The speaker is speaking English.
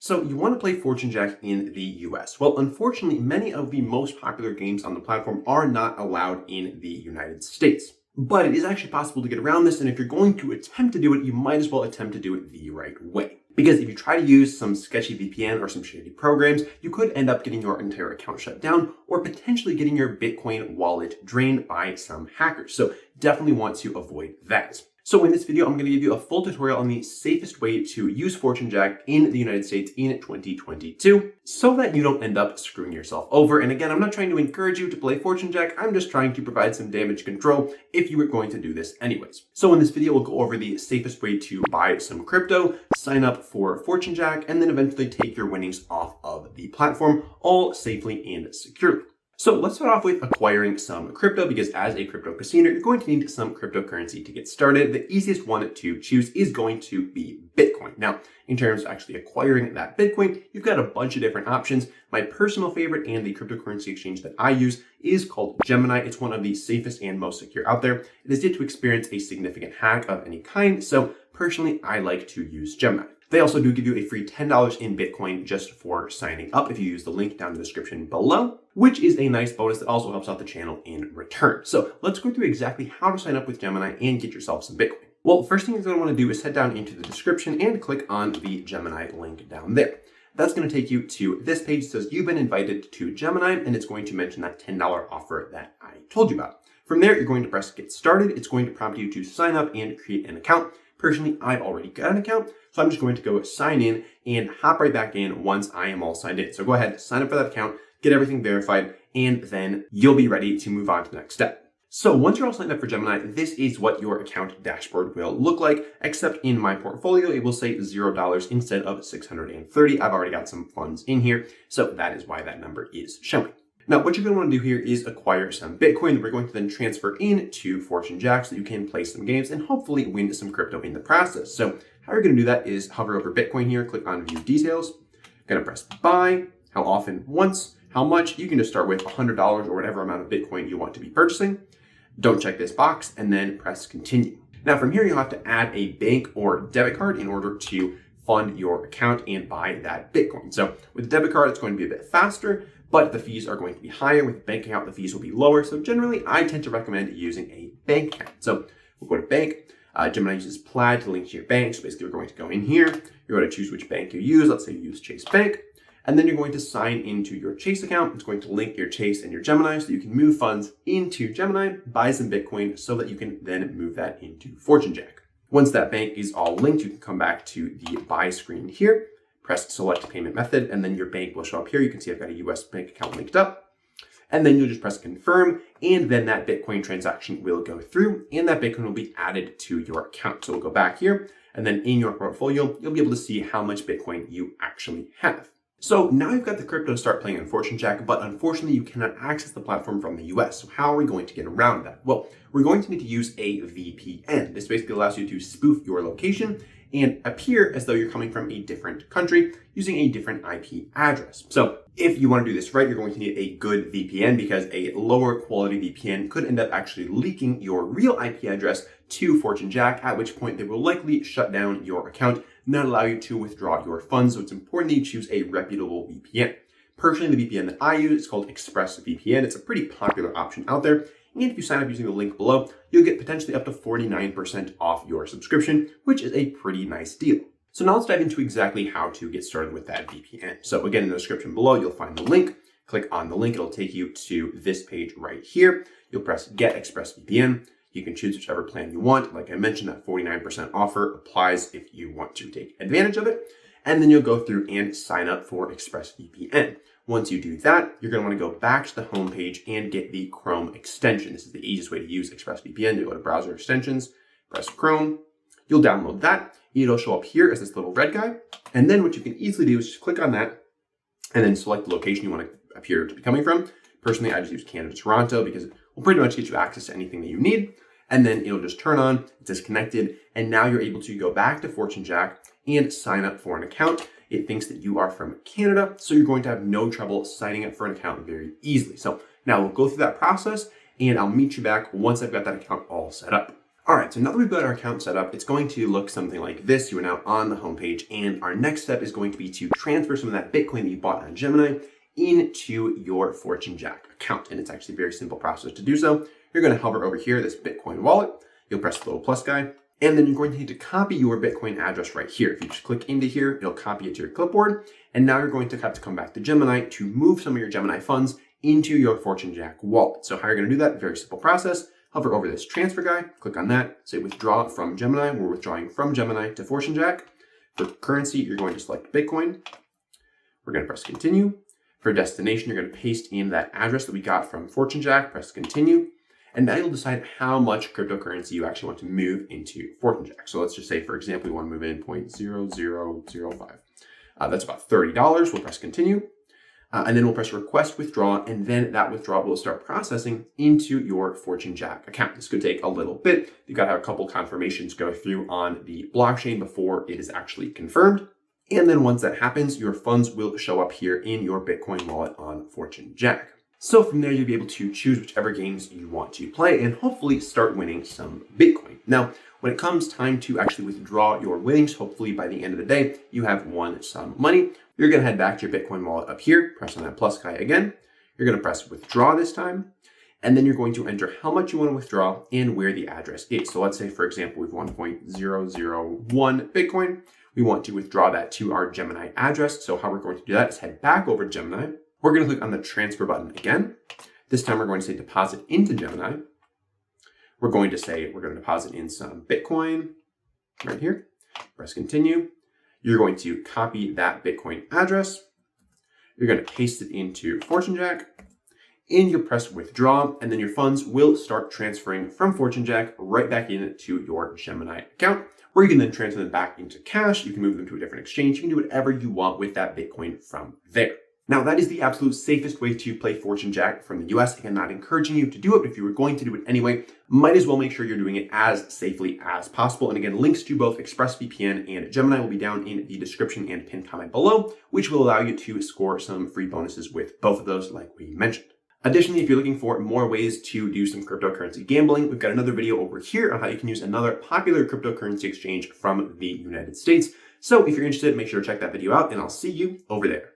So you want to play FortuneJack in the US. Well, unfortunately, many of the most popular games on the platform are not allowed in the United States. But it is actually possible to get around this, and if you're going to attempt to do it, you might as well attempt to do it the right way. Because if you try to use some sketchy VPN or some shady programs, you could end up getting your entire account shut down or potentially getting your Bitcoin wallet drained by some hackers. So definitely want to avoid that. So in this video, I'm going to give you a full tutorial on the safest way to use FortuneJack in the United States in 2022 so that you don't end up screwing yourself over. And again, I'm not trying to encourage you to play FortuneJack. I'm just trying to provide some damage control if you were going to do this anyways. So in this video, we'll go over the safest way to buy some crypto, sign up for FortuneJack, and then eventually take your winnings off of the platform, all safely and securely. So let's start off with acquiring some crypto, because as a crypto casino, you're going to need some cryptocurrency to get started. The easiest one to choose is going to be Bitcoin. Now, in terms of actually acquiring that Bitcoin, you've got a bunch of different options. My personal favorite and the cryptocurrency exchange that I use is called Gemini. It's one of the safest and most secure out there. It is yet to experience a significant hack of any kind, so personally, I like to use Gemini. They also do give you a free $10 in Bitcoin just for signing up if you use the link down in the description below, which is a nice bonus that also helps out the channel in return. So let's go through exactly how to sign up with Gemini and get yourself some Bitcoin. Well, first thing you're going to want to do is head down into the description and click on the Gemini link down there. That's going to take you to this page that says you've been invited to Gemini, and it's going to mention that $10 offer that I told you about. From there, you're going to press get started. It's going to prompt you to sign up and create an account. Personally, I've already got an account, so I'm just going to go sign in and hop right back in once I am all signed in. So go ahead, sign up for that account, get everything verified, and then you'll be ready to move on to the next step. So once you're all signed up for Gemini, this is what your account dashboard will look like, except in my portfolio, it will say $0 instead of 630. I've already got some funds in here, so that is why that number is showing. Now, what you're going to want to do here is acquire some Bitcoin. We're going to then transfer into FortuneJack so that you can play some games and hopefully win some crypto in the process. So how you're going to do that is hover over Bitcoin here, click on View Details. You're going to press Buy, how often, once, how much. You can just start with $100 or whatever amount of Bitcoin you want to be purchasing. Don't check this box and then press Continue. Now from here, you'll have to add a bank or debit card in order to fund your account and buy that Bitcoin. So with a debit card, it's going to be a bit faster, but the fees are going to be higher. With a bank account, the fees will be lower. So generally, I tend to recommend using a bank account. So we'll go to bank. Gemini uses Plaid to link to your bank. So basically, we're going to go in here. You're going to choose which bank you use. Let's say you use Chase Bank. And then you're going to sign into your Chase account. It's going to link your Chase and your Gemini so you can move funds into Gemini, buy some Bitcoin so that you can then move that into FortuneJack. Once that bank is all linked, you can come back to the buy screen here. Press select payment method, and then your bank will show up here. You can see I've got a US bank account linked up. And then you'll just press confirm, and then that Bitcoin transaction will go through, and that Bitcoin will be added to your account. So we'll go back here, and then in your portfolio, you'll be able to see how much Bitcoin you actually have. So now you've got the crypto to start playing on FortuneJack, but unfortunately you cannot access the platform from the US. So how are we going to get around that? Well, we're going to need to use a VPN. This basically allows you to spoof your location and appear as though you're coming from a different country using a different IP address. So if you want to do this right, you're going to need a good VPN, because a lower quality VPN could end up actually leaking your real IP address to FortuneJack, at which point they will likely shut down your account, not allow you to withdraw your funds. So it's important that you choose a reputable VPN. Personally, the VPN that I use is called Expressvpn. It's a pretty popular option out there. And if you sign up using the link below, you'll get potentially up to 49% off your subscription, which is a pretty nice deal. So now let's dive into exactly how to get started with that VPN. So again, in the description below, you'll find the link. Click on the link. It'll take you to this page right here. You'll press Get ExpressVPN. You can choose whichever plan you want. Like I mentioned, that 49% offer applies if you want to take advantage of it. And then you'll go through and sign up for ExpressVPN. Once you do that, you're going to want to go back to the home page and get the Chrome extension. This is the easiest way to use ExpressVPN. You go to Browser Extensions, press Chrome. You'll download that. It'll show up here as this little red guy. And then what you can easily do is just click on that and then select the location you want to appear to be coming from. Personally, I just use Canada, Toronto, because it will pretty much get you access to anything that you need. And then it'll just turn on, it's disconnected, and now you're able to go back to FortuneJack and sign up for an account. It thinks that you are from Canada, so you're going to have no trouble signing up for an account very easily. So now we'll go through that process, and I'll meet you back once I've got that account all set up. All right, so now that we've got our account set up, it's going to look something like this. You are now on the homepage, and our next step is going to be to transfer some of that Bitcoin that you bought on Gemini into your FortuneJack account. And it's actually a very simple process to do so. You're going to hover over here, this Bitcoin wallet. You'll press the little plus guy, and then you're going to need to copy your Bitcoin address right here. If you just click into here, it'll copy it to your clipboard. And now you're going to have to come back to Gemini to move some of your Gemini funds into your FortuneJack wallet. So how you're going to do that? Very simple process. Hover over this transfer guy, click on that, say withdraw from Gemini. We're withdrawing from Gemini to FortuneJack. For currency, you're going to select Bitcoin. We're going to press continue. For destination, you're going to paste in that address that we got from FortuneJack, press continue. And now you'll decide how much cryptocurrency you actually want to move into FortuneJack. So let's just say, for example, we want to move in 0.0005. That's about $30. We'll press continue. And then we'll press request withdraw, and then that withdrawal will start processing into your FortuneJack account. This could take a little bit. You've got to have a couple confirmations go through on the blockchain before it is actually confirmed. And then once that happens, your funds will show up here in your Bitcoin wallet on FortuneJack. So from there, you'll be able to choose whichever games you want to play and hopefully start winning some Bitcoin. Now, when it comes time to actually withdraw your winnings, hopefully by the end of the day, you have won some money. You're going to head back to your Bitcoin wallet up here, press on that plus guy again. You're going to press withdraw this time, and then you're going to enter how much you want to withdraw and where the address is. So let's say, for example, we've 1.001 Bitcoin. We want to withdraw that to our Gemini address. So how we're going to do that is head back over to Gemini. We're going to click on the transfer button again. This time we're going to say deposit into Gemini. We're going to say we're going to deposit in some Bitcoin right here. Press continue. You're going to copy that Bitcoin address. You're going to paste it into FortuneJack, and you'll press withdraw, and then your funds will start transferring from FortuneJack right back into your Gemini account, where you can then transfer them back into cash. You can move them to a different exchange. You can do whatever you want with that Bitcoin from there. Now, that is the absolute safest way to play FortuneJack from the US. Again, not encouraging you to do it, but if you were going to do it anyway, might as well make sure you're doing it as safely as possible. And again, links to both Expressvpn and Gemini will be down in the description and pinned comment below, which will allow you to score some free bonuses with both of those, like we mentioned. Additionally, if you're looking for more ways to do some cryptocurrency gambling, we've got another video over here on how you can use another popular cryptocurrency exchange from the United States. So if you're interested, make sure to check that video out, and I'll see you over there.